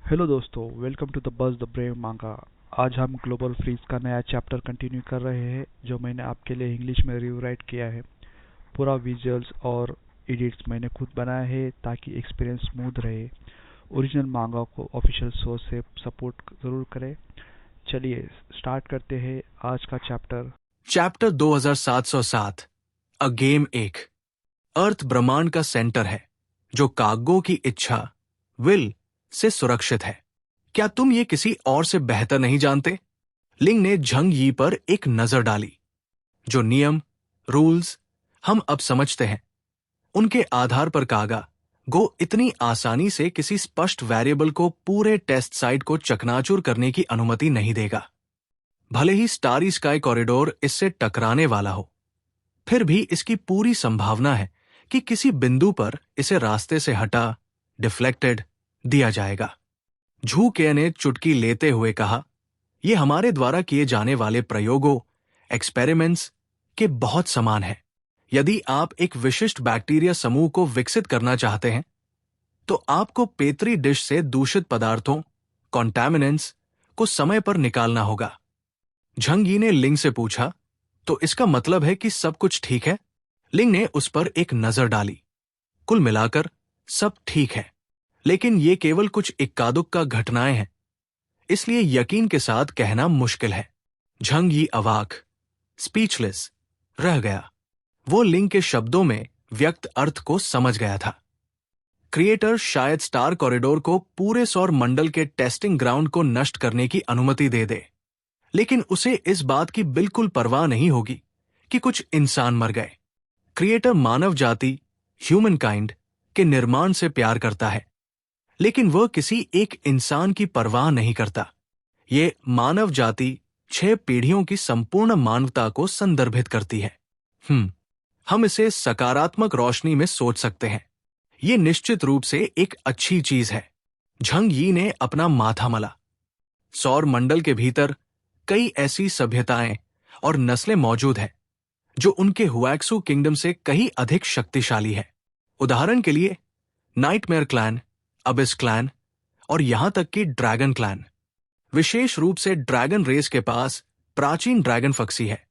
Hello दोस्तों, welcome to the Buzz the Brave manga. आज हम ग्लोबल फ्रीज का नया चैप्टर कंटिन्यू कर रहे हैं जो मैंने आपके लिए इंग्लिश में रिवराइट किया है। पूरा विजुअल्स और एडिट्स मैंने खुद बनाया है ताकि एक्सपीरियंस स्मूथ रहे। ओरिजिनल मांगा को ऑफिशियल सोर्स से सपोर्ट जरूर करें। चलिए स्टार्ट करते हैं आज का चैप्टर। चैप्टर 2707 अ गेम एक। अर्थ ब्रह्मांड का सेंटर है जो काग्गो की इच्छा विल से सुरक्षित है। क्या तुम ये किसी और से बेहतर नहीं जानते? लिंग ने झंग यी पर एक नजर डाली। जो नियम रूल्स हम अब समझते हैं उनके आधार पर कागा गो इतनी आसानी से किसी स्पष्ट वेरिएबल को पूरे टेस्ट साइट को चकनाचूर करने की अनुमति नहीं देगा। भले ही स्टारी स्काई कॉरिडोर इससे टकराने वाला हो, फिर भी इसकी पूरी संभावना है कि किसी बिंदु पर इसे रास्ते से हटा डिफ्लेक्टेड दिया जाएगा। झू के ने चुटकी लेते हुए कहा, यह हमारे द्वारा किए जाने वाले प्रयोगों एक्सपेरिमेंट्स के बहुत समान है। यदि आप एक विशिष्ट बैक्टीरिया समूह को विकसित करना चाहते हैं तो आपको पेतरी डिश से दूषित पदार्थों कॉन्टैमिनेंट्स को समय पर निकालना होगा। झंग यी ने लिंग से पूछा, तो इसका मतलब है कि सब कुछ ठीक है? लिंग ने उस पर एक नजर डाली। कुल मिलाकर सब ठीक है, लेकिन ये केवल कुछ इक्का-दुक्का घटनाएं हैं, इसलिए यकीन के साथ कहना मुश्किल है। झंग यी अवाक स्पीचलेस रह गया। वो लिंग के शब्दों में व्यक्त अर्थ को समझ गया था। क्रिएटर शायद स्टार कॉरिडोर को पूरे सौर मंडल के टेस्टिंग ग्राउंड को नष्ट करने की अनुमति दे दे, लेकिन उसे इस बात की बिल्कुल परवाह नहीं होगी कि कुछ इंसान मर गए। क्रिएटर मानव जाति ह्यूमन काइंड के निर्माण से प्यार करता है, लेकिन वह किसी एक इंसान की परवाह नहीं करता। ये मानव जाति 6 पीढ़ियों की संपूर्ण मानवता को संदर्भित करती है। हम इसे सकारात्मक रोशनी में सोच सकते हैं। ये निश्चित रूप से एक अच्छी चीज है। झंग यी ने अपना माथा मला। सौर मंडल के भीतर कई ऐसी सभ्यताएं और नस्लें मौजूद हैं जो उनके हुएक्सू किंगडम से कहीं अधिक शक्तिशाली है। उदाहरण के लिए नाइटमेयर क्लैन, अबिस क्लैन और यहां तक कि ड्रैगन क्लैन। विशेष रूप से ड्रैगन रेस के पास प्राचीन ड्रैगन फक्सी है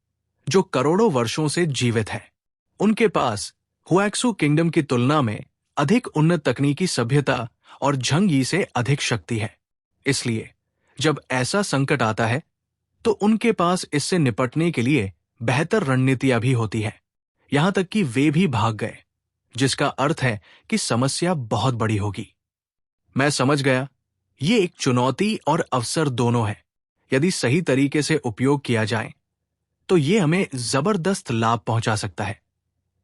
जो करोड़ों वर्षों से जीवित है। उनके पास हुएक्सू किंगडम की तुलना में अधिक उन्नत तकनीकी सभ्यता और झंग यी से अधिक शक्ति है। इसलिए जब ऐसा संकट आता है तो उनके पास इससे निपटने के लिए बेहतर रणनीतियां भी होती है। यहां तक कि वे भी भाग गए, जिसका अर्थ है कि समस्या बहुत बड़ी होगी। मैं समझ गया, ये एक चुनौती और अवसर दोनों है। यदि सही तरीके से उपयोग किया जाए तो ये हमें जबरदस्त लाभ पहुंचा सकता है।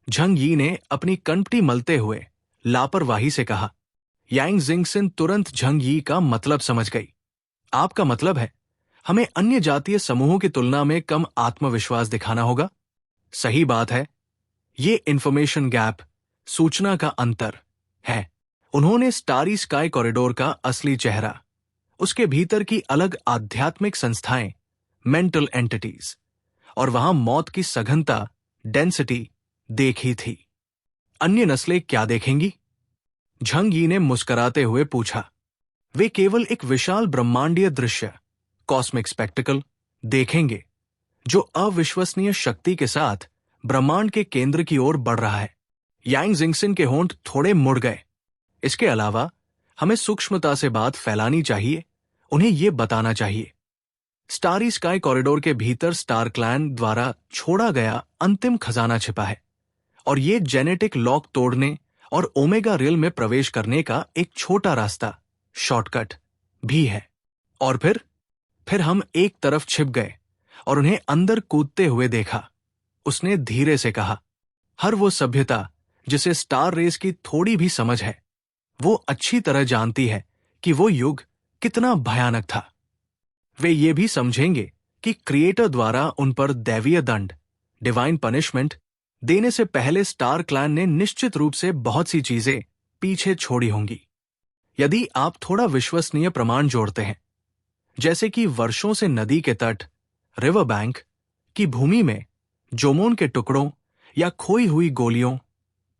झंग यी ने अपनी कनपटी मलते हुए लापरवाही से कहा। यांग जिंगसिन तुरंत झंग यी का मतलब समझ गई। आपका मतलब है हमें अन्य जातीय समूहों की तुलना में कम आत्मविश्वास दिखाना होगा? सही बात है। ये इंफॉर्मेशन गैप, सूचना का अंतर है। उन्होंने स्टारी स्काई कॉरिडोर का असली चेहरा, उसके भीतर की अलग आध्यात्मिक संस्थाएं, मेंटल एंटिटीज और वहां मौत की सघनता, डेंसिटी देखी थी। अन्य नस्लें क्या देखेंगी? झंग यी ने मुस्कुराते हुए पूछा। वे केवल एक विशाल ब्रह्मांडीय दृश्य, कॉस्मिक स्पेक्टिकल देखेंगे जो अविश्वसनीय शक्ति के साथ ब्रह्मांड के केंद्र की ओर बढ़ रहा है। यांग जिंगसिन के होंठ थोड़े मुड़ गए। इसके अलावा हमें सूक्ष्मता से बात फैलानी चाहिए, उन्हें यह बताना चाहिए। स्टारी स्काई कॉरिडोर के भीतर स्टार क्लैन द्वारा छोड़ा गया अंतिम खजाना छिपा है और यह जेनेटिक लॉक तोड़ने और ओमेगा रियल में प्रवेश करने का एक छोटा रास्ता, शॉर्टकट भी है। और फिर हम एक तरफ छिप गए और उन्हें अंदर कूदते हुए देखा। उसने धीरे से कहा, हर वो सभ्यता जिसे स्टार रेस की थोड़ी भी समझ है, वो अच्छी तरह जानती है कि वो युग कितना भयानक था। वे ये भी समझेंगे कि क्रिएटर द्वारा उन पर दैवीय दंड, डिवाइन पनिशमेंट देने से पहले स्टार क्लैन ने निश्चित रूप से बहुत सी चीजें पीछे छोड़ी होंगी। यदि आप थोड़ा विश्वसनीय प्रमाण जोड़ते हैं, जैसे कि वर्षों से नदी के तट, रिवर बैंक की भूमि में जोमोन के टुकड़ों या खोई हुई गोलियों,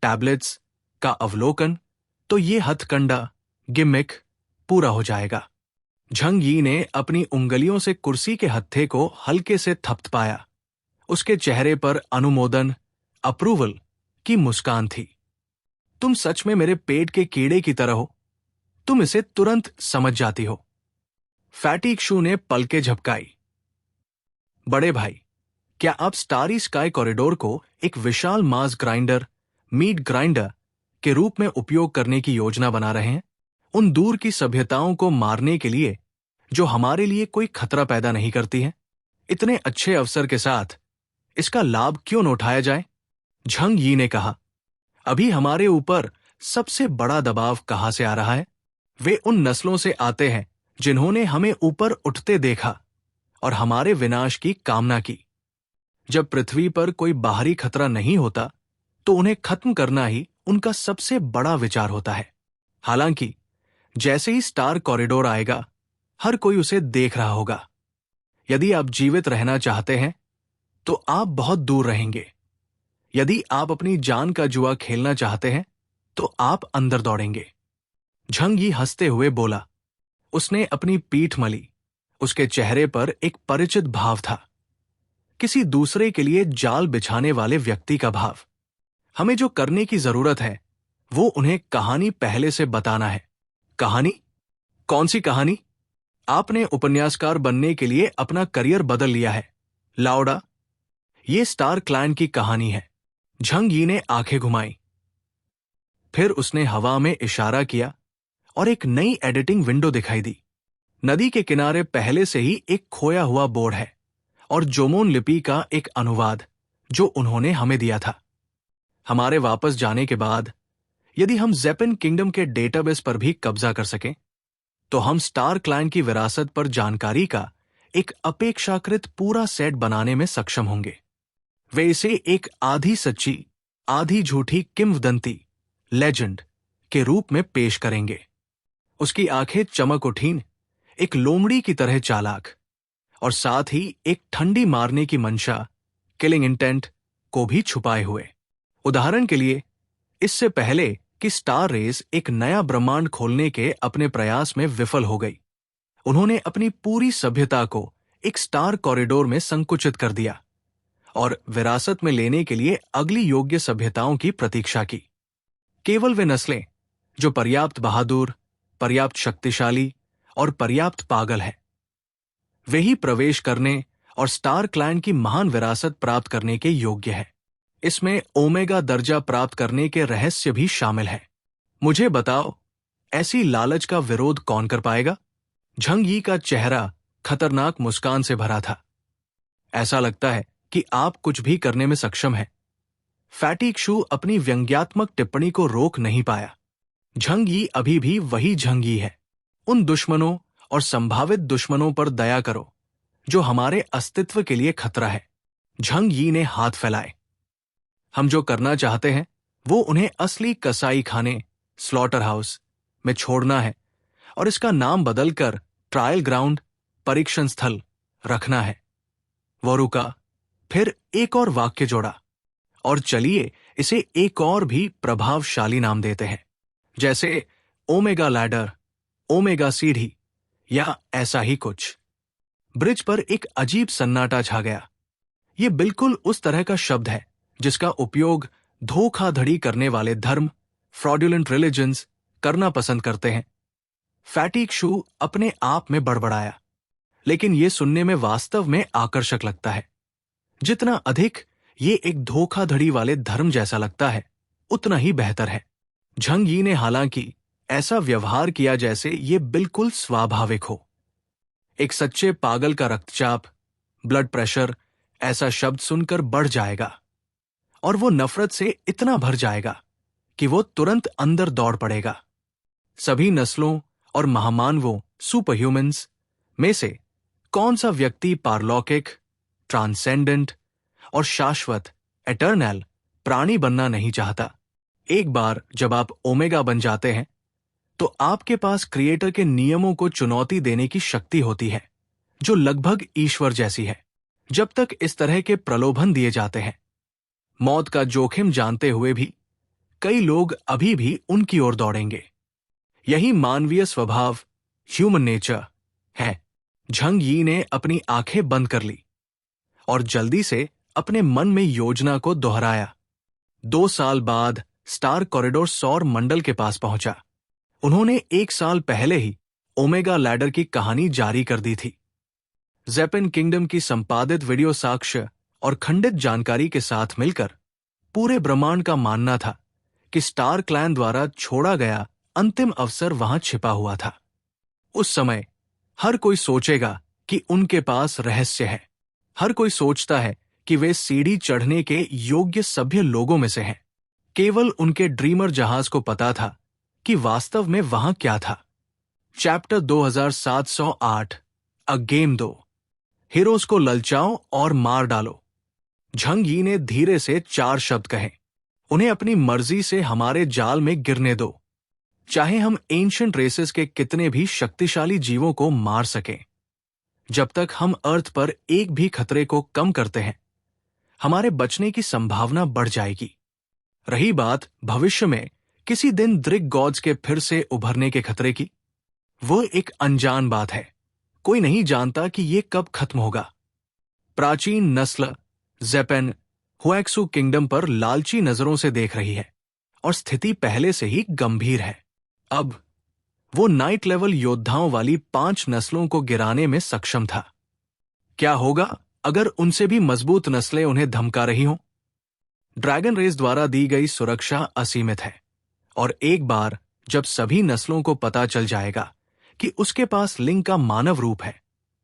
टैबलेट्स का अवलोकन, तो ये हथकंडा, गिमिक, पूरा हो जाएगा। झंग यी ने अपनी उंगलियों से कुर्सी के हत्थे को हल्के से थपथपाया। उसके चेहरे पर अनुमोदन, अप्रूवल की मुस्कान थी। तुम सच में मेरे पेट के कीड़े की तरह हो, तुम इसे तुरंत समझ जाती हो। फैटी शू ने पलकें झपकाई। बड़े भाई, क्या आप स्टारी स्काई कॉरिडोर को एक विशाल मांस ग्राइंडर, मीट ग्राइंडर के रूप में उपयोग करने की योजना बना रहे हैं? उन दूर की सभ्यताओं को मारने के लिए जो हमारे लिए कोई खतरा पैदा नहीं करती हैं? इतने अच्छे अवसर के साथ इसका लाभ क्यों न उठाया जाए? झंग यी ने कहा। अभी हमारे ऊपर सबसे बड़ा दबाव कहां से आ रहा है? वे उन नस्लों से आते हैं जिन्होंने हमें ऊपर उठते देखा और हमारे विनाश की कामना की। जब पृथ्वी पर कोई बाहरी खतरा नहीं होता तो उन्हें खत्म करना ही उनका सबसे बड़ा विचार होता है। हालांकि जैसे ही स्टार कॉरिडोर आएगा, हर कोई उसे देख रहा होगा। यदि आप जीवित रहना चाहते हैं तो आप बहुत दूर रहेंगे। यदि आप अपनी जान का जुआ खेलना चाहते हैं तो आप अंदर दौड़ेंगे। झंग यी हंसते हुए बोला। उसने अपनी पीठ मली। उसके चेहरे पर एक परिचित भाव था, किसी दूसरे के लिए जाल बिछाने वाले व्यक्ति का भाव। हमें जो करने की जरूरत है वो उन्हें कहानी पहले से बताना है। कहानी? कौन सी कहानी? आपने उपन्यासकार बनने के लिए अपना करियर बदल लिया है, लाओडा। ये स्टार क्लैन की कहानी है। झंग यी ने आंखें घुमाई। फिर उसने हवा में इशारा किया और एक नई एडिटिंग विंडो दिखाई दी। नदी के किनारे पहले से ही एक खोया हुआ बोर्ड है और जोमोन लिपि का एक अनुवाद जो उन्होंने हमें दिया था। हमारे वापस जाने के बाद यदि हम ज़ेपिन किंगडम के डेटाबेस पर भी कब्जा कर सकें तो हम स्टार क्लैन की विरासत पर जानकारी का एक अपेक्षाकृत पूरा सेट बनाने में सक्षम होंगे। वे इसे एक आधी सच्ची आधी झूठी किंवदंती, लेजेंड के रूप में पेश करेंगे। उसकी आंखें चमक उठीं, एक लोमड़ी की तरह चालाक, और साथ ही एक ठंडी मारने की मंशा, किलिंग इंटेंट को भी छुपाए हुए। उदाहरण के लिए, इससे पहले कि स्टार रेस एक नया ब्रह्मांड खोलने के अपने प्रयास में विफल हो गई, उन्होंने अपनी पूरी सभ्यता को एक स्टार कॉरिडोर में संकुचित कर दिया और विरासत में लेने के लिए अगली योग्य सभ्यताओं की प्रतीक्षा की। केवल वे नस्लें जो पर्याप्त बहादुर, पर्याप्त शक्तिशाली और पर्याप्त पागल है, वे ही प्रवेश करने और स्टार क्लैन की महान विरासत प्राप्त करने के योग्य है। इसमें ओमेगा दर्जा प्राप्त करने के रहस्य भी शामिल है। मुझे बताओ, ऐसी लालच का विरोध कौन कर पाएगा? झंग यी का चेहरा खतरनाक मुस्कान से भरा था। ऐसा लगता है कि आप कुछ भी करने में सक्षम हैं। फैटी शू अपनी व्यंग्यात्मक टिप्पणी को रोक नहीं पाया। झंग यी अभी भी वही झंग यी है। उन दुश्मनों और संभावित दुश्मनों पर दया करो जो हमारे अस्तित्व के लिए खतरा है। झंग यी ने हाथ फैलाए। हम जो करना चाहते हैं वो उन्हें असली कसाई खाने, स्लॉटर हाउस में छोड़ना है और इसका नाम बदलकर ट्रायल ग्राउंड, परीक्षण स्थल रखना है। वो रुका, फिर एक और वाक्य जोड़ा, और चलिए इसे एक और भी प्रभावशाली नाम देते हैं, जैसे ओमेगा लैडर, ओमेगा सीढ़ी या ऐसा ही कुछ। ब्रिज पर एक अजीब सन्नाटा छा गया। ये बिल्कुल उस तरह का शब्द है जिसका उपयोग धोखाधड़ी करने वाले धर्म, फ्रॉडुलेंट रिलीजन्स करना पसंद करते हैं। फैटी शू अपने आप में बड़बड़ाया, लेकिन यह सुनने में वास्तव में आकर्षक लगता है। जितना अधिक ये एक धोखाधड़ी वाले धर्म जैसा लगता है, उतना ही बेहतर है। झंग यी ने हालांकि ऐसा व्यवहार किया जैसे ये बिल्कुल स्वाभाविक हो। एक सच्चे पागल का रक्तचाप, ब्लड प्रेशर ऐसा शब्द सुनकर बढ़ जाएगा और वो नफरत से इतना भर जाएगा कि वो तुरंत अंदर दौड़ पड़ेगा। सभी नस्लों और महामानवों, सुपर ह्यूमंस में से कौन सा व्यक्ति पारलौकिक, ट्रांसेंडेंट और शाश्वत, एटर्नल प्राणी बनना नहीं चाहता? एक बार जब आप ओमेगा बन जाते हैं तो आपके पास क्रिएटर के नियमों को चुनौती देने की शक्ति होती है, जो लगभग ईश्वर जैसी है। जब तक इस तरह के प्रलोभन दिए जाते हैं, मौत का जोखिम जानते हुए भी कई लोग अभी भी उनकी ओर दौड़ेंगे। यही मानवीय स्वभाव ह्यूमन नेचर है। झंग यी ने अपनी आंखें बंद कर ली और जल्दी से अपने मन में योजना को दोहराया। 2 साल बाद स्टार कॉरिडोर सौर मंडल के पास पहुंचा। उन्होंने 1 साल पहले ही ओमेगा लैडर की कहानी जारी कर दी थी। ज़ेपेन किंगडम की संपादित वीडियो साक्ष्य और खंडित जानकारी के साथ मिलकर पूरे ब्रह्मांड का मानना था कि स्टार क्लैन द्वारा छोड़ा गया अंतिम अवसर वहां छिपा हुआ था। उस समय हर कोई सोचेगा कि उनके पास रहस्य है। हर कोई सोचता है कि वे सीढ़ी चढ़ने के योग्य सभ्य लोगों में से हैं। केवल उनके ड्रीमर जहाज को पता था कि वास्तव में वहां क्या था। Chapter 2708 a game 2। हीरोज को ललचाओ और मार डालो। झंग यी ने धीरे से 4 शब्द कहे। उन्हें अपनी मर्जी से हमारे जाल में गिरने दो, चाहे हम एंशिएंट रेसेस के कितने भी शक्तिशाली जीवों को मार सकें। जब तक हम अर्थ पर एक भी खतरे को कम करते हैं, हमारे बचने की संभावना बढ़ जाएगी। रही बात भविष्य में किसी दिन द्रिक गॉड्स के फिर से उभरने के खतरे की, वो एक अनजान बात है। कोई नहीं जानता कि ये कब खत्म होगा। प्राचीन नस्ल ज़ेपेन हुएक्सू किंगडम पर लालची नजरों से देख रही है और स्थिति पहले से ही गंभीर है। अब वो नाइट लेवल योद्धाओं वाली 5 नस्लों को गिराने में सक्षम था। क्या होगा अगर उनसे भी मजबूत नस्लें उन्हें धमका रही हों? ड्रैगन रेस द्वारा दी गई सुरक्षा असीमित है और एक बार जब सभी नस्लों को पता चल जाएगा कि उसके पास लिंग का मानव रूप है,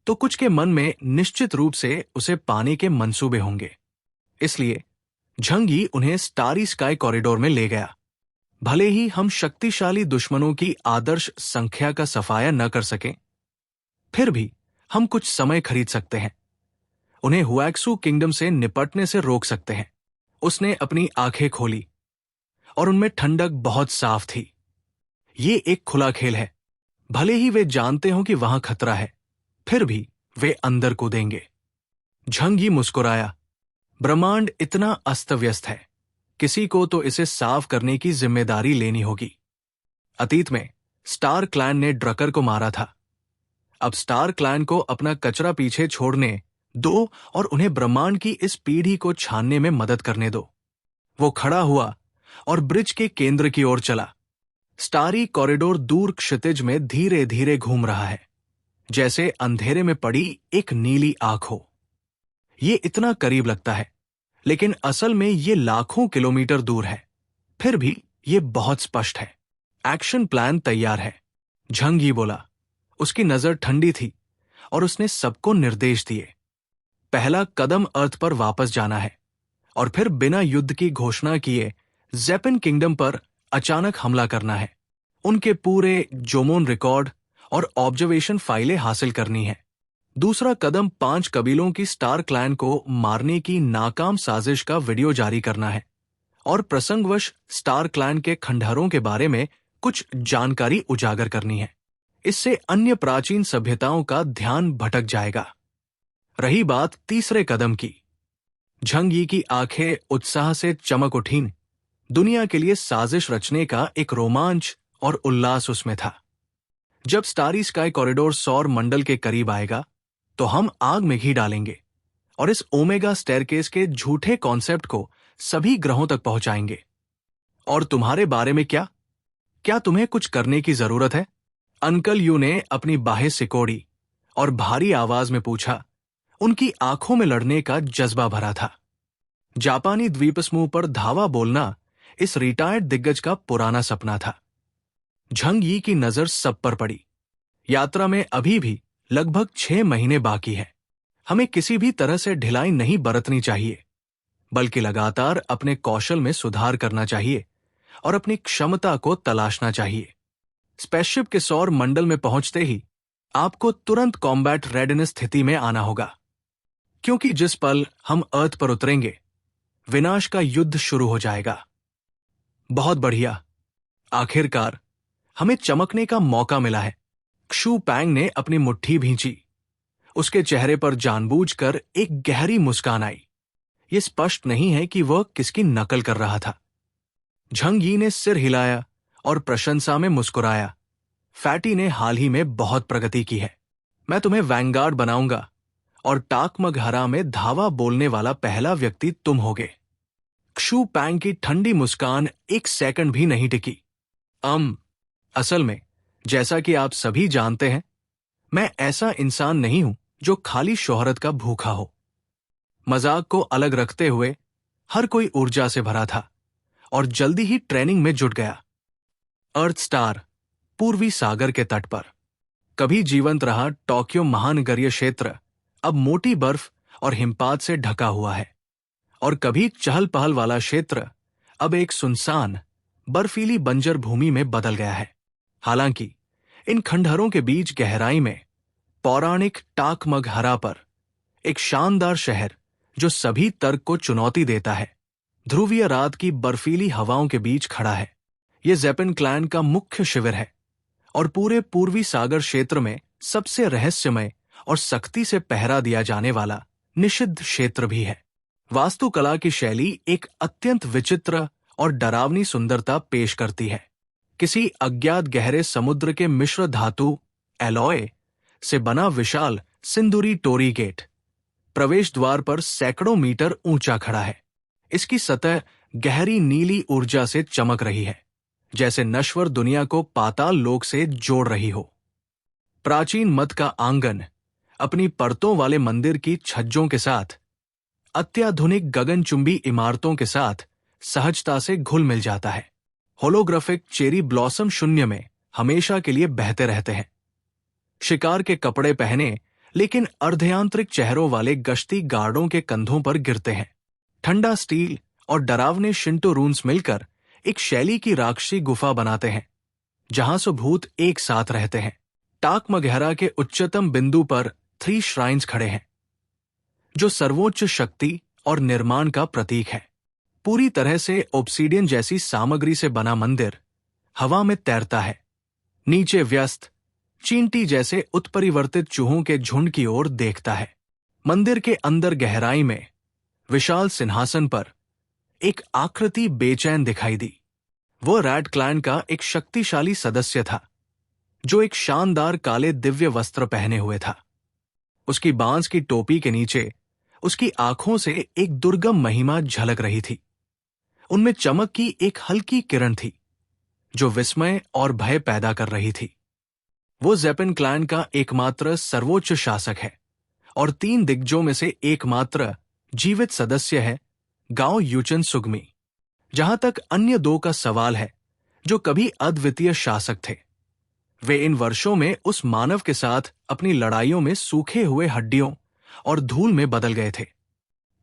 तो कुछ के मन में निश्चित रूप से उसे पाने के मंसूबे होंगे। इसलिए झंग यी उन्हें स्टारी स्काई कॉरिडोर में ले गया। भले ही हम शक्तिशाली दुश्मनों की आदर्श संख्या का सफाया न कर सकें, फिर भी हम कुछ समय खरीद सकते हैं। उन्हें हुएक्सू किंगडम से निपटने से रोक सकते हैं। उसने अपनी आंखें खोली और उनमें ठंडक बहुत साफ थी। ये एक खुला खेल है। भले ही वे जानते हों कि वहां खतरा है, फिर भी वे अंदर कूदेंगे। झंग यी मुस्कुराया। ब्रह्मांड इतना अस्त व्यस्त है, किसी को तो इसे साफ करने की जिम्मेदारी लेनी होगी। अतीत में स्टार क्लैन ने ड्रकर को मारा था। अब स्टार क्लैन को अपना कचरा पीछे छोड़ने दो और उन्हें ब्रह्मांड की इस पीढ़ी को छानने में मदद करने दो। वो खड़ा हुआ और ब्रिज के केंद्र की ओर चला। स्टारी कॉरिडोर दूर क्षितिज में धीरे धीरे घूम रहा है, जैसे अंधेरे में पड़ी एक नीली आंख हो। ये इतना करीब लगता है, लेकिन असल में ये लाखों किलोमीटर दूर है। फिर भी ये बहुत स्पष्ट है। एक्शन प्लान तैयार है, झंग यी बोला। उसकी नजर ठंडी थी और उसने सबको निर्देश दिए। पहला कदम अर्थ पर वापस जाना है और फिर बिना युद्ध की घोषणा किए ज़ेपेन किंगडम पर अचानक हमला करना है। उनके पूरे जोमोन रिकॉर्ड और ऑब्जर्वेशन फाइलें हासिल करनी है। दूसरा कदम 5 कबीलों की स्टार क्लैन को मारने की नाकाम साजिश का वीडियो जारी करना है और प्रसंगवश स्टार क्लैन के खंडहरों के बारे में कुछ जानकारी उजागर करनी है। इससे अन्य प्राचीन सभ्यताओं का ध्यान भटक जाएगा। रही बात तीसरे कदम की, झंग यी की आंखें उत्साह से चमक उठीं। दुनिया के लिए साजिश रचने का एक रोमांच और उल्लास उसमें था। जब स्टारी स्काई कॉरिडोर सौर मंडल के करीब आएगा, तो हम आग में घी डालेंगे और इस ओमेगा स्टेयरकेस के झूठे कॉन्सेप्ट को सभी ग्रहों तक पहुंचाएंगे। और तुम्हारे बारे में क्या? क्या तुम्हें कुछ करने की जरूरत है? अंकल यू ने अपनी बाहें सिकोड़ी और भारी आवाज में पूछा। उनकी आंखों में लड़ने का जज्बा भरा था। जापानी द्वीपसमूह पर धावा बोलना इस रिटायर्ड दिग्गज का पुराना सपना था। झंग यी की नजर सब पर पड़ी। यात्रा में अभी भी लगभग 6 महीने बाकी है। हमें किसी भी तरह से ढिलाई नहीं बरतनी चाहिए, बल्कि लगातार अपने कौशल में सुधार करना चाहिए और अपनी क्षमता को तलाशना चाहिए। स्पेसशिप के सौर मंडल में पहुंचते ही आपको तुरंत कॉम्बैट रेडीनेस स्थिति में आना होगा, क्योंकि जिस पल हम अर्थ पर उतरेंगे, विनाश का युद्ध शुरू हो जाएगा। बहुत बढ़िया, आखिरकार हमें चमकने का मौका मिला है। क्षु पैंग ने अपनी मुट्ठी भींची। उसके चेहरे पर जानबूझकर एक गहरी मुस्कान आई। यह स्पष्ट नहीं है कि वह किसकी नकल कर रहा था। झंग यी ने सिर हिलाया और प्रशंसा में मुस्कुराया। फैटी ने हाल ही में बहुत प्रगति की है। मैं तुम्हें वैंगार्ड बनाऊंगा और टाकमगहरा में धावा बोलने वाला पहला व्यक्ति तुम होगे। क्षु पैंग की ठंडी मुस्कान एक सेकंड भी नहीं टिकी। असल में, जैसा कि आप सभी जानते हैं, मैं ऐसा इंसान नहीं हूं जो खाली शोहरत का भूखा हो। मजाक को अलग रखते हुए हर कोई ऊर्जा से भरा था और जल्दी ही ट्रेनिंग में जुट गया। अर्थ स्टार, पूर्वी सागर के तट पर कभी जीवंत रहा टोक्यो महानगरीय क्षेत्र अब मोटी बर्फ और हिमपात से ढका हुआ है, और कभी चहल पहल वाला क्षेत्र अब एक सुनसान बर्फीली बंजर भूमि में बदल गया है। हालांकि इन खंडहरों के बीच गहराई में पौराणिक टाकमगहरा पर एक शानदार शहर जो सभी तर्क को चुनौती देता है, ध्रुवीय रात की बर्फीली हवाओं के बीच खड़ा है। यह ज़ेपेन क्लैन का मुख्य शिविर है और पूरे पूर्वी सागर क्षेत्र में सबसे रहस्यमय और सख्ती से पहरा दिया जाने वाला निषिद्ध क्षेत्र भी है। वास्तुकला की शैली एक अत्यंत विचित्र और डरावनी सुंदरता पेश करती है। किसी अज्ञात गहरे समुद्र के मिश्र धातु एलॉय से बना विशाल सिंदूरी टोरी गेट प्रवेश द्वार पर सैकड़ों मीटर ऊंचा खड़ा है। इसकी सतह गहरी नीली ऊर्जा से चमक रही है, जैसे नश्वर दुनिया को पाताल लोक से जोड़ रही हो। प्राचीन मत का आंगन अपनी परतों वाले मंदिर की छज्जों के साथ, अत्याधुनिक गगनचुंबी इमारतों के साथ सहजता से घुल मिल जाता है। होलोग्राफिक चेरी ब्लॉसम शून्य में हमेशा के लिए बहते रहते हैं। शिकार के कपड़े पहने लेकिन अर्धयांत्रिक चेहरों वाले गश्ती गार्डों के कंधों पर गिरते हैं। ठंडा स्टील और डरावने शिंटो रून्स मिलकर एक शैली की राक्षसी गुफा बनाते हैं, जहां से भूत एक साथ रहते हैं। टाकमगहरा के उच्चतम बिंदु पर 3 श्राइन्स खड़े हैं, जो सर्वोच्च शक्ति और निर्माण का प्रतीक है। पूरी तरह से ओब्सीडियन जैसी सामग्री से बना मंदिर हवा में तैरता है। नीचे व्यस्त चींटी जैसे उत्परिवर्तित चूहों के झुंड की ओर देखता है। मंदिर के अंदर गहराई में विशाल सिंहासन पर एक आकृति बेचैन दिखाई दी। वो रैट क्लैन का एक शक्तिशाली सदस्य था, जो एक शानदार काले दिव्य वस्त्र पहने हुए था। उसकी बांस की टोपी के नीचे उसकी आंखों से एक दुर्गम महिमा झलक रही थी। उनमें चमक की एक हल्की किरण थी, जो विस्मय और भय पैदा कर रही थी। वो ज़ेपेन क्लैन का एकमात्र सर्वोच्च शासक है और 3 दिग्गजों में से एकमात्र जीवित सदस्य है, गाओ यूचन सुगमी। जहां तक अन्य 2 का सवाल है, जो कभी अद्वितीय शासक थे, वे इन वर्षों में उस मानव के साथ अपनी लड़ाइयों में सूखे हुए हड्डियों और धूल में बदल गए थे।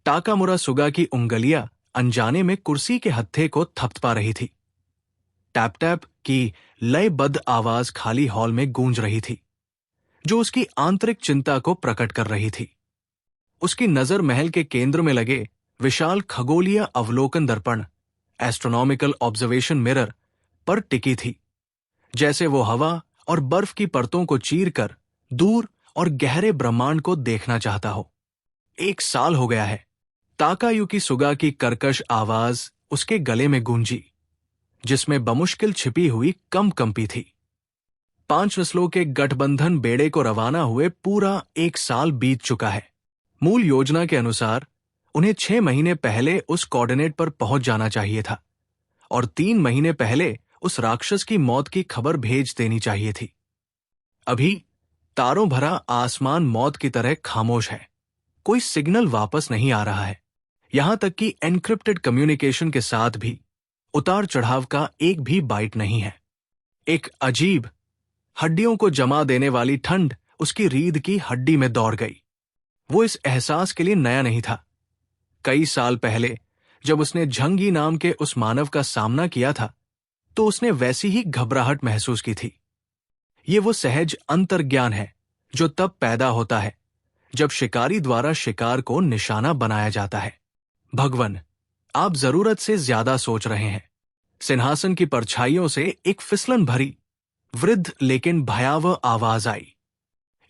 टाकामुरा सुगा की उंगलियां अनजाने में कुर्सी के हत्थे को थपथपा रही थी। टैप टैप की लयबद्ध आवाज खाली हॉल में गूंज रही थी, जो उसकी आंतरिक चिंता को प्रकट कर रही थी। उसकी नजर महल के केंद्र में लगे विशाल खगोलीय अवलोकन दर्पण एस्ट्रोनॉमिकल ऑब्जर्वेशन मिरर पर टिकी थी, जैसे वो हवा और बर्फ की परतों को चीरकर दूर और गहरे ब्रह्मांड को देखना चाहता हो। 1 साल हो गया है। ताकायुकी सुगा की कर्कश आवाज उसके गले में गूंजी, जिसमें बमुश्किल छिपी हुई कंपी थी। 5 नस्लों के गठबंधन बेड़े को रवाना हुए पूरा 1 साल बीत चुका है। मूल योजना के अनुसार उन्हें 6 महीने पहले उस कोऑर्डिनेट पर पहुंच जाना चाहिए था और 3 महीने पहले उस राक्षस की मौत की खबर भेज देनी चाहिए थी। अभी तारों भरा आसमान मौत की तरह खामोश है। कोई सिग्नल वापस नहीं आ रहा है। यहां तक कि एन्क्रिप्टेड कम्युनिकेशन के साथ भी उतार चढ़ाव का एक भी बाइट नहीं है। एक अजीब, हड्डियों को जमा देने वाली ठंड उसकी रीढ़ की हड्डी में दौड़ गई। वो इस एहसास के लिए नया नहीं था। कई साल पहले जब उसने झंगी नाम के उस मानव का सामना किया था, तो उसने वैसी ही घबराहट महसूस की थी। ये वो सहज अंतर्ज्ञान है जो तब पैदा होता है जब शिकारी द्वारा शिकार को निशाना बनाया जाता है। भगवन, आप जरूरत से ज्यादा सोच रहे हैं। सिंहासन की परछाइयों से एक फिसलन भरी, वृद्ध लेकिन भयावह आवाज आई।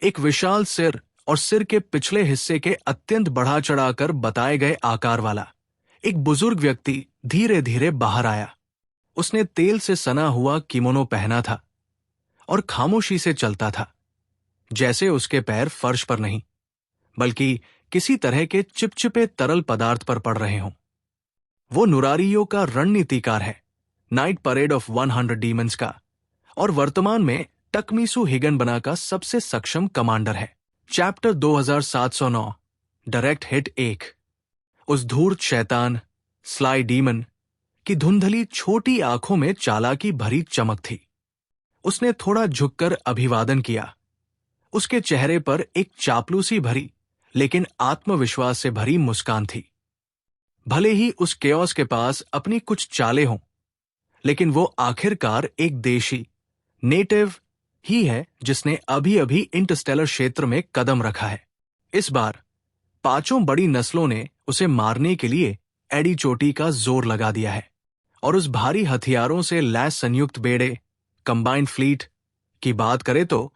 एक विशाल सिर और सिर के पिछले हिस्से के अत्यंत बढ़ा चढ़ाकर बताए गए आकार वाला एक बुजुर्ग व्यक्ति धीरे धीरे बाहर आया। उसने तेल से सना हुआ किमोनो पहना था और खामोशी से चलता था, जैसे उसके पैर फर्श पर नहीं बल्कि किसी तरह के चिपचिपे तरल पदार्थ पर पड़ रहे हों। वो नुरारियो का रणनीतिकार है, नाइट परेड ऑफ 100 डीमंस का, और वर्तमान में टकमीसु हिगनबना का सबसे सक्षम कमांडर है। Chapter 2709 direct hit 1। उस धूर्त शैतान स्लाई डीमन की धुंधली छोटी आंखों में चालाकी भरी चमक थी। उसने थोड़ा झुककर अभिवादन किया। उसके चेहरे पर एक चापलूसी भरी लेकिन आत्मविश्वास से भरी मुस्कान थी। भले ही उस केओस के पास अपनी कुछ चालें हों, लेकिन वो आखिरकार एक देशी नेटिव ही है जिसने अभी अभी इंटरस्टेलर क्षेत्र में कदम रखा है। इस बार 5 बड़ी नस्लों ने उसे मारने के लिए एडी चोटी का जोर लगा दिया है, और उस भारी हथियारों से लैस संयुक्त बेड़े कंबाइंड फ्लीट की बात करें तो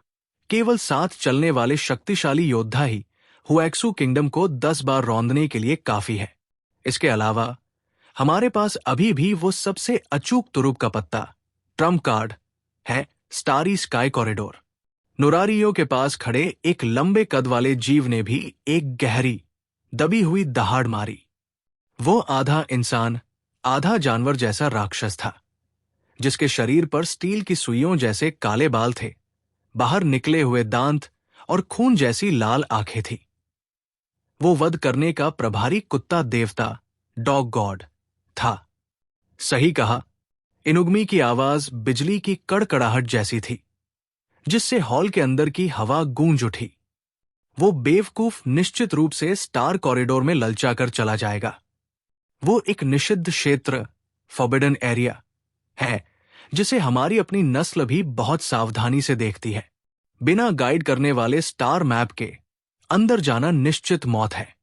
केवल साथ चलने वाले शक्तिशाली योद्धा ही हुएक्सू किंगडम को 10 बार रौंदने के लिए काफी है। इसके अलावा हमारे पास अभी भी वो सबसे अचूक तुरुप का पत्ता ट्रम्प कार्ड है, स्टारी स्काई कॉरिडोर। नुरारियो के पास खड़े एक लंबे कद वाले जीव ने भी एक गहरी दबी हुई दहाड़ मारी। वो आधा इंसान आधा जानवर जैसा राक्षस था, जिसके शरीर पर स्टील की सुइयों जैसे काले बाल थे, बाहर निकले हुए दांत और खून जैसी लाल आंखें थी। वो वध करने का प्रभारी कुत्ता देवता डॉग गॉड था। सही कहा, इनुग्मी की आवाज बिजली की कड़कड़ाहट जैसी थी, जिससे हॉल के अंदर की हवा गूंज उठी। वो बेवकूफ निश्चित रूप से स्टार कॉरिडोर में ललचाकर चला जाएगा। वो एक निषिद्ध क्षेत्र फॉरबिडन एरिया है, जिसे हमारी अपनी नस्ल भी बहुत सावधानी से देखती है। बिना गाइड करने वाले स्टार मैप के अंदर जाना निश्चित मौत है।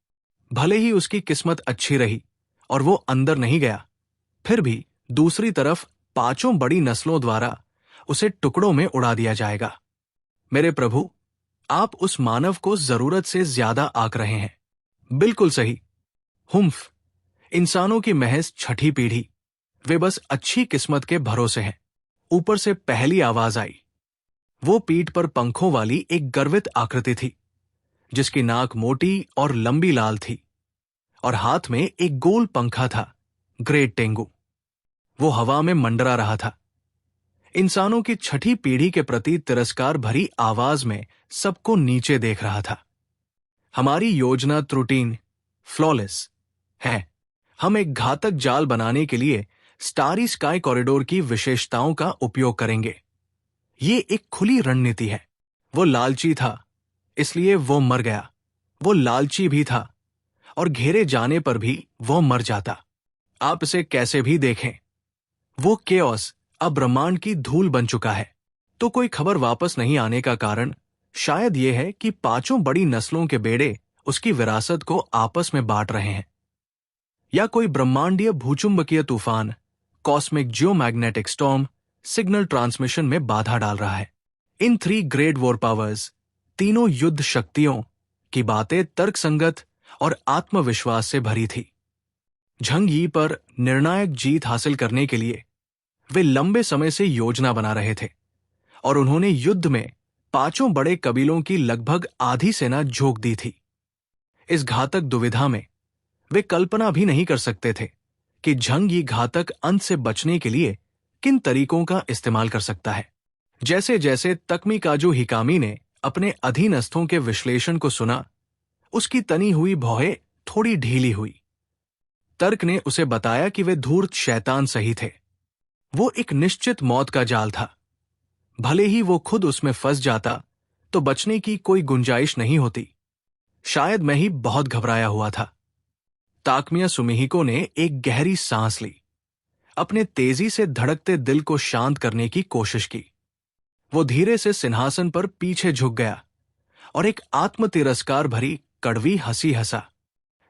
भले ही उसकी किस्मत अच्छी रही और वो अंदर नहीं गया, फिर भी दूसरी तरफ 5 बड़ी नस्लों द्वारा उसे टुकड़ों में उड़ा दिया जाएगा। मेरे प्रभु, आप उस मानव को जरूरत से ज्यादा आंक रहे हैं। बिल्कुल सही। हुम्फ, इंसानों की महज 6ठी पीढ़ी, वे बस अच्छी किस्मत के भरोसे हैं। ऊपर से पहली आवाज आई। वो पीठ पर पंखों वाली एक गर्वित आकृति थी, जिसकी नाक मोटी और लंबी लाल थी, और हाथ में एक गोल पंखा था, ग्रेट टेंगू। वो हवा में मंडरा रहा था। इंसानों की 6ठी पीढ़ी के प्रति तिरस्कार भरी आवाज में सबको नीचे देख रहा था। हमारी योजना त्रुटीन फ्लॉलेस है। हम एक घातक जाल बनाने के लिए स्टारी स्काई कॉरिडोर की विशेषताओं का उपयोग करेंगे। ये एक खुली रणनीति है। वो लालची था, इसलिए वो मर गया। वो लालची भी था, और घेरे जाने पर भी वो मर जाता। आप इसे कैसे भी देखें, वो केओस अब ब्रह्मांड की धूल बन चुका है। तो कोई खबर वापस नहीं आने का कारण शायद यह है कि 5 बड़ी नस्लों के बेड़े उसकी विरासत को आपस में बांट रहे हैं, या कोई ब्रह्मांडीय भूचुंबकीय तूफान cosmic geomagnetic storm signal transmission में बाधा डाल रहा है। इन 3 ग्रेट वॉर पावर्स, तीनों युद्ध शक्तियों की बातें तर्कसंगत और आत्मविश्वास से भरी थी। झंग यी पर निर्णायक जीत हासिल करने के लिए वे लंबे समय से योजना बना रहे थे, और उन्होंने युद्ध में 5 बड़े कबीलों की लगभग आधी सेना झोंक दी थी। इस घातक दुविधा में वे कल्पना भी नहीं कर सकते थे कि झंग यी घातक अंत से बचने के लिए किन तरीकों का इस्तेमाल कर सकता है। जैसे जैसे तकमीकाजू हिकामी ने अपने अधीनस्थों के विश्लेषण को सुना, उसकी तनी हुई भौहें थोड़ी ढीली हुई। तर्क ने उसे बताया कि वे धूर्त शैतान सही थे। वो एक निश्चित मौत का जाल था। भले ही वो खुद उसमें फंस जाता तो बचने की कोई गुंजाइश नहीं होती। शायद मैं ही बहुत घबराया हुआ था। ताकमिया सुमिहिको ने एक गहरी सांस ली, अपने तेजी से धड़कते दिल को शांत करने की कोशिश की। वो धीरे से सिंहासन पर पीछे झुक गया और एक आत्म तिरस्कार भरी कड़वी हंसी हंसा।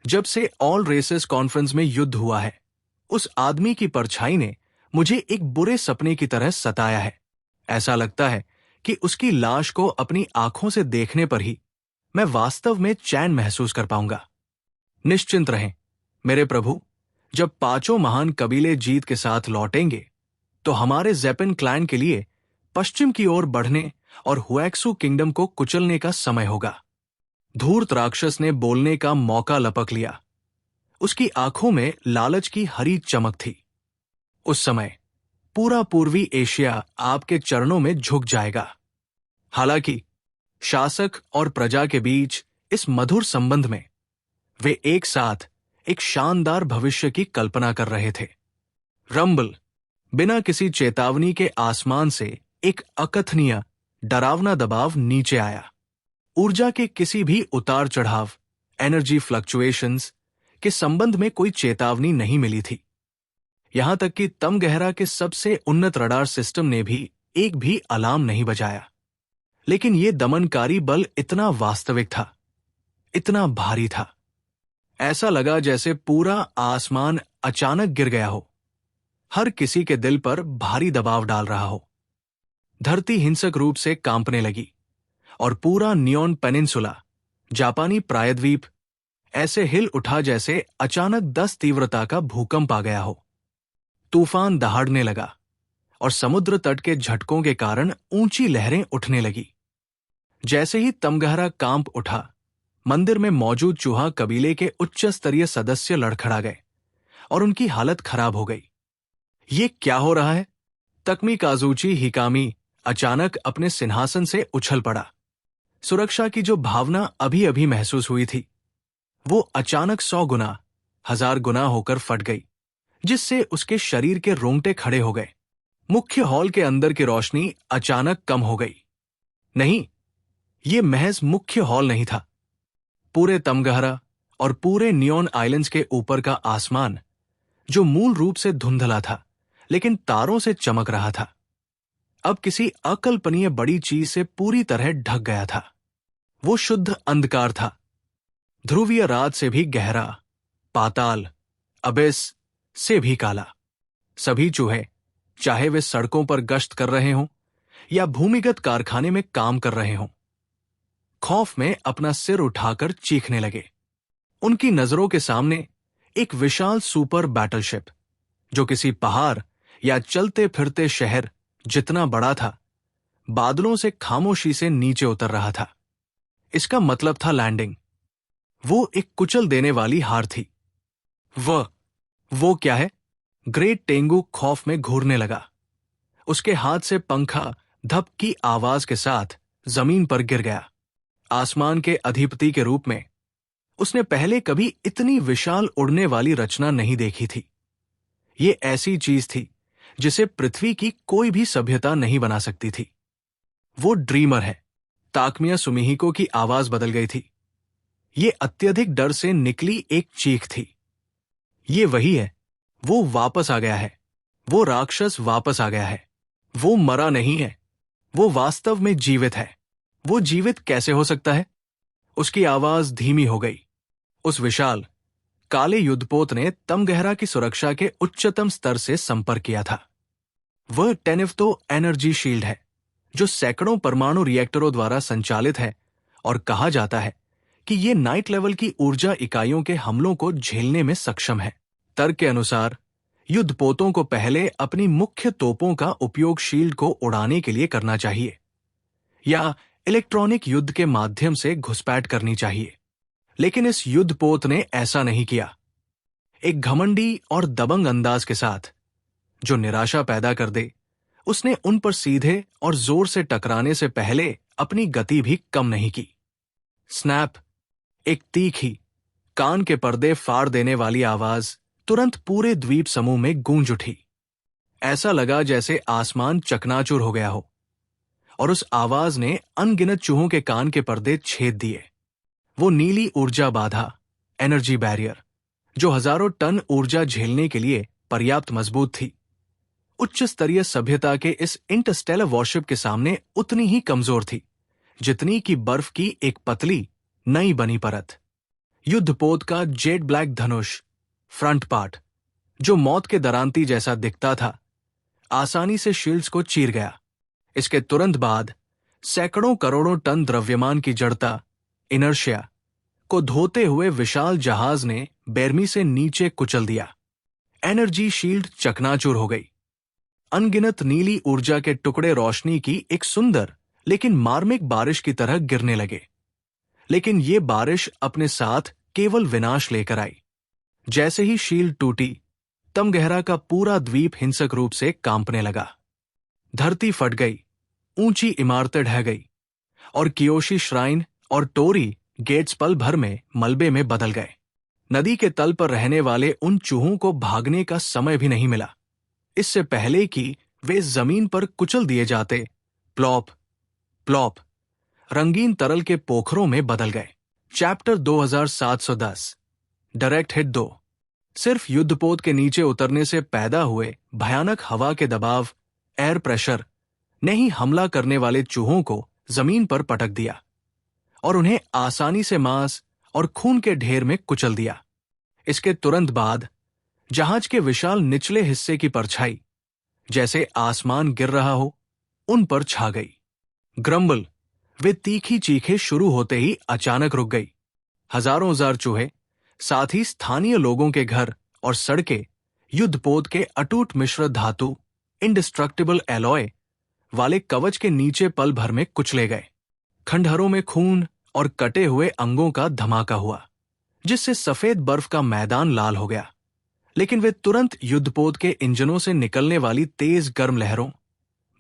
जब से ऑल रेसेस कॉन्फ्रेंस में युद्ध हुआ है, उस आदमी की परछाई ने मुझे एक बुरे सपने की तरह सताया है। ऐसा लगता है कि उसकी लाश को अपनी आंखों से देखने पर ही मैं वास्तव में चैन महसूस कर पाऊंगा। निश्चिंत रहें मेरे प्रभु, जब 5 महान कबीले जीत के साथ लौटेंगे तो हमारे ज़ेपिन क्लैन के लिए पश्चिम की ओर बढ़ने और हुएक्सू किंगडम को कुचलने का समय होगा। धूर्त राक्षस ने बोलने का मौका लपक लिया। उसकी आंखों में लालच की हरी चमक थी। उस समय पूरा पूर्वी एशिया आपके चरणों में झुक जाएगा। हालांकि शासक और प्रजा के बीच इस मधुर संबंध में वे एक साथ एक शानदार भविष्य की कल्पना कर रहे थे। रंबल बिना किसी चेतावनी के आसमान से एक अकथनीय डरावना दबाव नीचे आया। ऊर्जा के किसी भी उतार चढ़ाव, एनर्जी फ्लक्चुएशंस के संबंध में कोई चेतावनी नहीं मिली थी। यहां तक कि तमगहरा के सबसे उन्नत रडार सिस्टम ने भी एक भी अलार्म नहीं बजाया। लेकिन यह दमनकारी बल इतना वास्तविक था, इतना भारी था, ऐसा लगा जैसे पूरा आसमान अचानक गिर गया हो, हर किसी के दिल पर भारी दबाव डाल रहा हो। धरती हिंसक रूप से कांपने लगी और पूरा नियॉन पेनिनसुला, जापानी प्रायद्वीप, ऐसे हिल उठा जैसे अचानक 10 तीव्रता का भूकंप आ गया हो। तूफान दहाड़ने लगा और समुद्र तट के झटकों के कारण ऊंची लहरें उठने लगी। जैसे ही तमगहरा कांप उठा, मंदिर में मौजूद चूहा कबीले के उच्च स्तरीय सदस्य लड़खड़ा गए और उनकी हालत खराब हो गई। ये क्या हो रहा है? तकमी काजुची हिकामी अचानक अपने सिंहासन से उछल पड़ा। सुरक्षा की जो भावना अभी अभी महसूस हुई थी, वो अचानक 100 गुना, 1000 गुना होकर फट गई, जिससे उसके शरीर के रोंगटे खड़े हो गए। मुख्य हॉल के अंदर की रोशनी अचानक कम हो गई। नहीं, ये महज मुख्य हॉल नहीं था। पूरे तमगहरा और पूरे नियॉन आइलैंड्स के ऊपर का आसमान, जो मूल रूप से धुंधला था लेकिन तारों से चमक रहा था, अब किसी अकल्पनीय बड़ी चीज से पूरी तरह ढक गया था। वो शुद्ध अंधकार था, ध्रुवीय रात से भी गहरा, पाताल, अबिस से भी काला। सभी चूहे, चाहे वे सड़कों पर गश्त कर रहे हों या भूमिगत कारखाने में काम कर रहे हों, खौफ में अपना सिर उठाकर चीखने लगे। उनकी नजरों के सामने एक विशाल सुपर बैटलशिप, जो किसी पहाड़ या चलते फिरते शहर जितना बड़ा था, बादलों से खामोशी से नीचे उतर रहा था। इसका मतलब था लैंडिंग। वो एक कुचल देने वाली हार थी। वो क्या है? ग्रेट टेंगू खौफ में घूरने लगा। उसके हाथ से पंखा धप की आवाज के साथ जमीन पर गिर गया। आसमान के अधिपति के रूप में उसने पहले कभी इतनी विशाल उड़ने वाली रचना नहीं देखी थी। ये ऐसी चीज थी जिसे पृथ्वी की कोई भी सभ्यता नहीं बना सकती थी। वो ड्रीमर है। ताकमिया सुमिहिको की आवाज बदल गई थी। ये अत्यधिक डर से निकली एक चीख थी। ये वही है। वो वापस आ गया है। वो राक्षस वापस आ गया है। वो मरा नहीं है। वो वास्तव में जीवित है। वो जीवित कैसे हो सकता है? उसकी आवाज धीमी हो गई। उस विशाल काले युद्धपोत ने तमगहरा की सुरक्षा के उच्चतम स्तर से संपर्क किया था। वह टेनिफ्तो एनर्जी शील्ड है, जो सैकड़ों परमाणु रिएक्टरों द्वारा संचालित है और कहा जाता है कि ये नाइट लेवल की ऊर्जा इकाइयों के हमलों को झेलने में सक्षम है। तर्क के अनुसार युद्धपोतों को पहले अपनी मुख्य तोपों का उपयोग शील्ड को उड़ाने के लिए करना चाहिए या इलेक्ट्रॉनिक युद्ध के माध्यम से घुसपैठ करनी चाहिए, लेकिन इस युद्धपोत ने ऐसा नहीं किया। एक घमंडी और दबंग अंदाज के साथ, जो निराशा पैदा कर दे, उसने उन पर सीधे और जोर से टकराने से पहले अपनी गति भी कम नहीं की। स्नैप! एक तीखी, कान के पर्दे फाड़ देने वाली आवाज तुरंत पूरे द्वीप समूह में गूंज उठी। ऐसा लगा जैसे आसमान चकनाचूर हो गया हो, और उस आवाज ने अनगिनत चूहों के कान के पर्दे छेद दिए। वो नीली ऊर्जा बाधा, एनर्जी बैरियर, जो हजारों टन ऊर्जा झेलने के लिए पर्याप्त मजबूत थी, उच्च स्तरीय सभ्यता के इस इंटरस्टेलर वॉरशिप के सामने उतनी ही कमजोर थी जितनी कि बर्फ की एक पतली नई बनी परत। युद्धपोत का जेड ब्लैक धनुष फ्रंट पार्ट, जो मौत के दरांती जैसा दिखता था, आसानी से शील्ड्स को चीर गया। इसके तुरंत बाद सैकड़ों करोड़ों टन द्रव्यमान की जड़ता, इनर्शिया, को धोते हुए विशाल जहाज ने बेरमी से नीचे कुचल दिया। एनर्जी शील्ड चकनाचूर हो गई। अनगिनत नीली ऊर्जा के टुकड़े रोशनी की एक सुंदर लेकिन मार्मिक बारिश की तरह गिरने लगे। लेकिन ये बारिश अपने साथ केवल विनाश लेकर आई। जैसे ही शील्ड टूटी, तमगहरा का पूरा द्वीप हिंसक रूप से कांपने लगा। धरती फट गई, ऊंची इमारतें ढह गई और कियोशी श्राइन और टोरी गेट्स पल भर में मलबे में बदल गए। नदी के तल पर रहने वाले उन चूहों को भागने का समय भी नहीं मिला, इससे पहले कि वे जमीन पर कुचल दिए जाते। प्लॉप प्लॉप रंगीन तरल के पोखरों में बदल गए। Chapter 2710 direct hit 2। सिर्फ युद्धपोत के नीचे उतरने से पैदा हुए भयानक हवा के दबाव, एयर प्रेशर ने ही हमला करने वाले चूहों को जमीन पर पटक दिया और उन्हें आसानी से मांस और खून के ढेर में कुचल दिया। इसके तुरंत बाद जहाज के विशाल निचले हिस्से की परछाई, जैसे आसमान गिर रहा हो, उन पर छा गई। ग्रम्बल, वे तीखी चीखें शुरू होते ही अचानक रुक गई। हजारों हजार चूहे, साथ ही स्थानीय लोगों के घर और सड़कें युद्धपोत के अटूट मिश्र धातु, इंडिस्ट्रक्टिबल एलॉय वाले कवच के नीचे पल भर में कुचले गए। खंडहरों में खून और कटे हुए अंगों का धमाका हुआ, जिससे सफेद बर्फ का मैदान लाल हो गया। लेकिन वे तुरंत युद्धपोत के इंजनों से निकलने वाली तेज गर्म लहरों,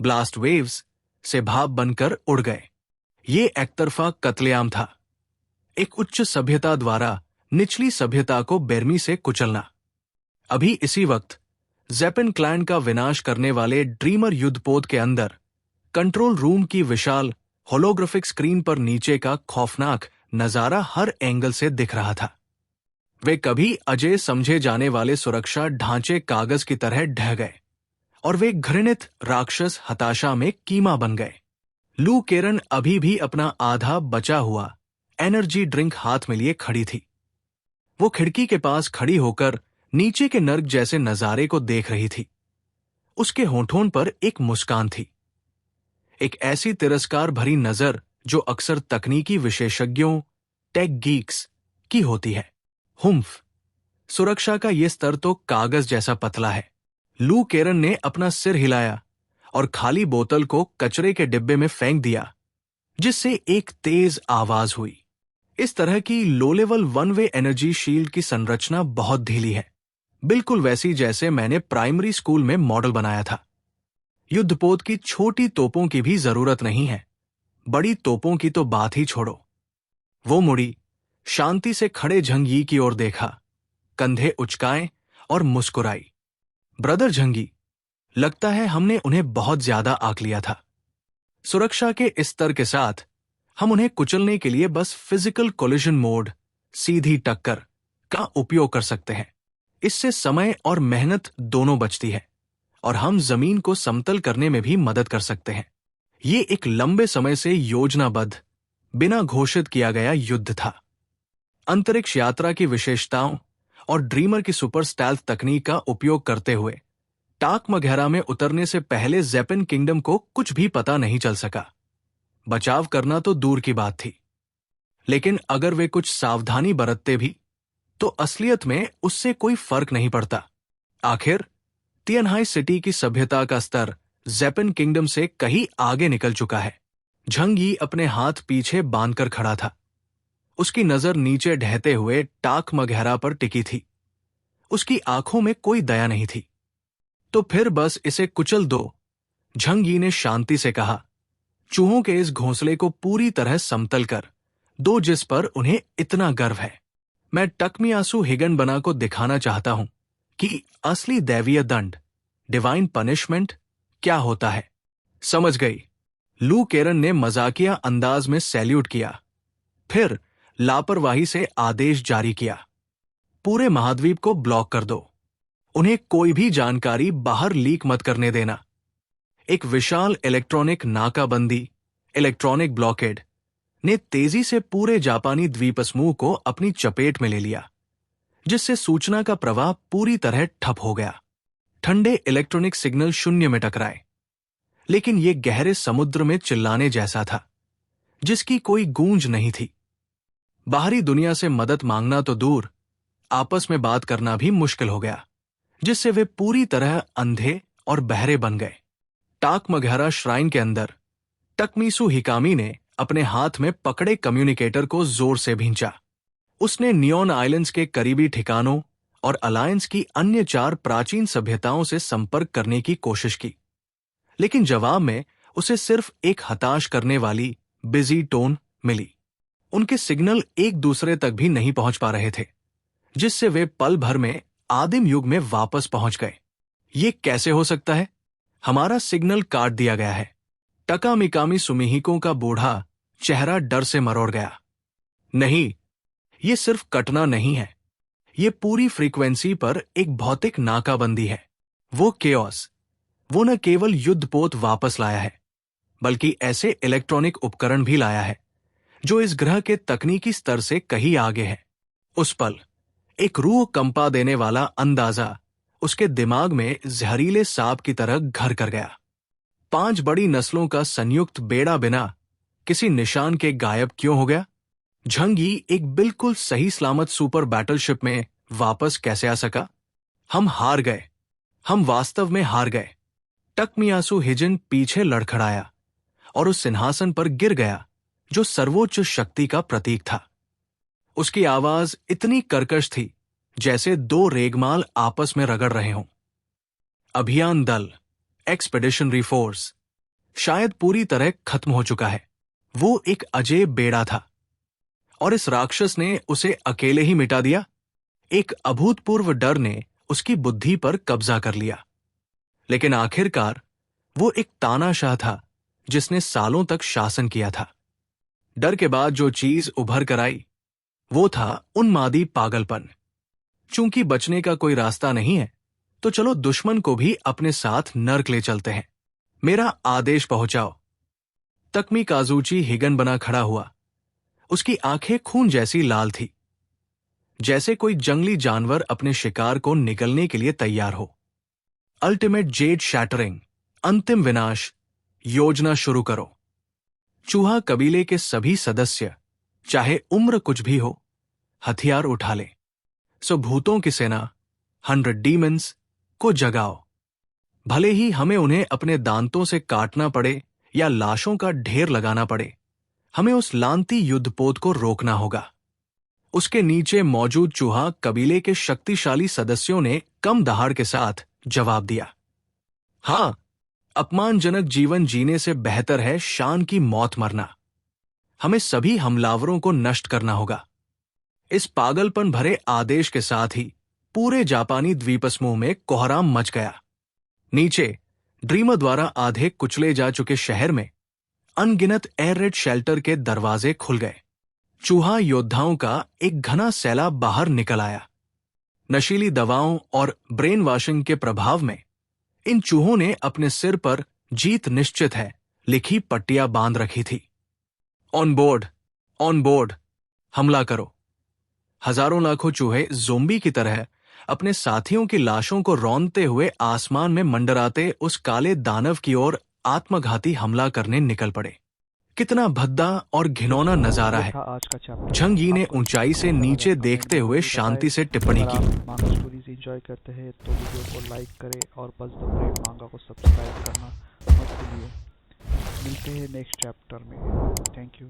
ब्लास्ट वेव्स से भाप बनकर उड़ गए। ये एकतरफा कत्लेआम था, एक उच्च सभ्यता द्वारा निचली सभ्यता को बेरमी से कुचलना। अभी इसी वक्त ज़ेपेन क्लैन का विनाश करने वाले ड्रीमर युद्धपोत के अंदर कंट्रोल रूम की विशाल होलोग्राफिक स्क्रीन पर नीचे का खौफनाक नजारा हर एंगल से दिख रहा था। वे कभी अजय समझे जाने वाले सुरक्षा ढांचे कागज की तरह ढह गए और वे घृणित राक्षस हताशा में कीमा बन गए। लू केरन अभी भी अपना आधा बचा हुआ एनर्जी ड्रिंक हाथ में लिए खड़ी थी। वो खिड़की के पास खड़ी होकर नीचे के नर्क जैसे नजारे को देख रही थी। उसके होठों पर एक मुस्कान थी, एक ऐसी तिरस्कार भरी नजर जो अक्सर तकनीकी विशेषज्ञों, टेक गीक्स की होती है। हुम्फ, सुरक्षा का यह स्तर तो कागज जैसा पतला है। लू केरन ने अपना सिर हिलाया और खाली बोतल को कचरे के डिब्बे में फेंक दिया, जिससे एक तेज आवाज हुई। इस तरह की low level one way energy shield की संरचना बहुत ढीली है, बिल्कुल वैसी जैसे मैंने प्राइमरी स्कूल में मॉडल बनाया था। युद्धपोत की छोटी तोपों की भी जरूरत नहीं है, बड़ी तोपों की तो बात ही छोड़ो। वो मुड़ी, शांति से खड़े झंगी की ओर देखा, कंधे उचकाए और मुस्कुराई। ब्रदर झंगी, लगता है हमने उन्हें बहुत ज्यादा आंक लिया था। सुरक्षा के इस स्तर के साथ हम उन्हें कुचलने के लिए बस फिजिकल कोलिजन मोड, सीधी टक्कर का उपयोग कर सकते हैं। इससे समय और मेहनत दोनों बचती है और हम जमीन को समतल करने में भी मदद कर सकते हैं। ये एक लंबे समय से योजनाबद्ध, बिना घोषित किया गया युद्ध था। अंतरिक्ष यात्रा की विशेषताओं और ड्रीमर की सुपर स्टेल्थ तकनीक का उपयोग करते हुए टाक मगहरा में उतरने से पहले ज़ेपेन किंगडम को कुछ भी पता नहीं चल सका। बचाव करना तो दूर की बात थी, लेकिन अगर वे कुछ सावधानी बरतते भी तो असलियत में उससे कोई फर्क नहीं पड़ता। आखिर तियनहाई सिटी की सभ्यता का स्तर ज़ेपेन किंगडम से कहीं आगे निकल चुका है। झंगी अपने हाथ पीछे बांधकर खड़ा था, उसकी नजर नीचे ढहते हुए टाक मगहरा पर टिकी थी। उसकी आंखों में कोई दया नहीं थी। तो फिर बस इसे कुचल दो, झंगी ने शांति से कहा। चूहों के इस घोंसले को पूरी तरह समतल कर दो जिस पर उन्हें इतना गर्व है। मैं टकमियासु हिगन बना को दिखाना चाहता हूं कि असली दैवीय दंड, डिवाइन पनिशमेंट, क्या होता है। समझ गई, लू केरन ने मजाकिया अंदाज में सैल्यूट किया, फिर लापरवाही से आदेश जारी किया, पूरे महाद्वीप को ब्लॉक कर दो, उन्हें कोई भी जानकारी बाहर लीक मत करने देना। एक विशाल इलेक्ट्रॉनिक नाकाबंदी, इलेक्ट्रॉनिक ब्लॉकेड ने तेजी से पूरे जापानी द्वीप समूह को अपनी चपेट में ले लिया, जिससे सूचना का प्रवाह पूरी तरह ठप हो गया। ठंडे इलेक्ट्रॉनिक सिग्नल शून्य में टकराए, लेकिन यह गहरे समुद्र में चिल्लाने जैसा था, जिसकी कोई गूंज नहीं थी। बाहरी दुनिया से मदद मांगना तो दूर, आपस में बात करना भी मुश्किल हो गया, जिससे वे पूरी तरह अंधे और बहरे बन गए। टाकमघारा श्राइन के अंदर टकमीसु हिकामी ने अपने हाथ में पकड़े कम्युनिकेटर को जोर से भींचा। उसने नियॉन आइलैंड्स के करीबी ठिकानों और अलायंस की अन्य 4 प्राचीन सभ्यताओं से संपर्क करने की कोशिश की, लेकिन जवाब में उसे सिर्फ एक हताश करने वाली बिजी टोन मिली। उनके सिग्नल एक दूसरे तक भी नहीं पहुंच पा रहे थे, जिससे वे पल भर में आदिम युग में वापस पहुंच गए। ये कैसे हो सकता है? हमारा सिग्नल काट दिया गया है। टकामिकामी सुमिहिको का बूढ़ा चेहरा डर से मरोड़ गया। नहीं, ये सिर्फ कटना नहीं है, ये पूरी फ्रीक्वेंसी पर एक भौतिक नाकाबंदी है। वो केओस, वो न केवल युद्धपोत वापस लाया है, बल्कि ऐसे इलेक्ट्रॉनिक उपकरण भी लाया है जो इस ग्रह के तकनीकी स्तर से कहीं आगे है। उस पल एक रूह कंपा देने वाला अंदाजा उसके दिमाग में जहरीले सांप की तरह घर कर गया। 5 बड़ी नस्लों का संयुक्त बेड़ा बिना किसी निशान के गायब क्यों हो गया? झंगी एक बिल्कुल सही सलामत सुपर बैटलशिप में वापस कैसे आ सका? हम हार गए, हम वास्तव में हार गए। टकमियासु हिजन पीछे लड़खड़ाया और उस सिंहासन पर गिर गया जो सर्वोच्च शक्ति का प्रतीक था। उसकी आवाज इतनी कर्कश थी जैसे 2 रेगमाल आपस में रगड़ रहे हों। अभियान दल, एक्सपेडिशनरी फोर्स, शायद पूरी तरह खत्म हो चुका है। वो एक अजेय बेड़ा था और इस राक्षस ने उसे अकेले ही मिटा दिया। एक अभूतपूर्व डर ने उसकी बुद्धि पर कब्जा कर लिया, लेकिन आखिरकार वो एक तानाशाह था जिसने सालों तक शासन किया था। डर के बाद जो चीज उभर कर आई वो था उन्मादी पागलपन। चूंकि बचने का कोई रास्ता नहीं है, तो चलो दुश्मन को भी अपने साथ नर्क ले चलते हैं। मेरा आदेश पहुंचाओ। तकमी काजुची हिगन बना खड़ा हुआ। उसकी आंखें खून जैसी लाल थी, जैसे कोई जंगली जानवर अपने शिकार को निगलने के लिए तैयार हो। अल्टीमेट जेड शैटरिंग, अंतिम विनाश, योजना शुरू करो। चूहा कबीले के सभी सदस्य, चाहे उम्र कुछ भी हो, हथियार उठा ले। सो भूतों की सेना 100 डीमंस को जगाओ। भले ही हमें उन्हें अपने दांतों से काटना पड़े या लाशों का ढेर लगाना पड़े, हमें उस लांती युद्धपोत को रोकना होगा। उसके नीचे मौजूद चूहा कबीले के शक्तिशाली सदस्यों ने कम दहाड़ के साथ जवाब दिया। हां, अपमानजनक जीवन जीने से बेहतर है शान की मौत मरना। हमें सभी हमलावरों को नष्ट करना होगा। इस पागलपन भरे आदेश के साथ ही पूरे जापानी द्वीपसमूह में कोहराम मच गया। नीचे ड्रीमर द्वारा आधे कुचले जा चुके शहर में अनगिनत एयर रेड शेल्टर के दरवाजे खुल गए। चूहा योद्धाओं का एक घना सैलाब बाहर निकल आया। नशीली दवाओं और ब्रेन वॉशिंग के प्रभाव में इन चूहों ने अपने सिर पर जीत निश्चित है लिखी पट्टियां बांध रखी थी। ऑन बोर्ड, हमला करो। हजारों लाखों चूहे ज़ोंबी की तरह अपने साथियों की लाशों को रौंदते हुए आसमान में मंडराते उस काले दानव की ओर आत्मघाती हमला करने निकल पड़े। कितना भद्दा और घिनौना नजारा है। आज का चैप्टर झंगी ने ऊंचाई से नीचे देखते हुए शांति से टिप्पणी की। मांगा स्टोरीज एंजॉय करते हैं तो वीडियो को लाइक करें और बस द ब्रेव मांगा को सब्सक्राइब करना मत भूलिए। मिलते हैं नेक्स्ट चैप्टर में। Thank you.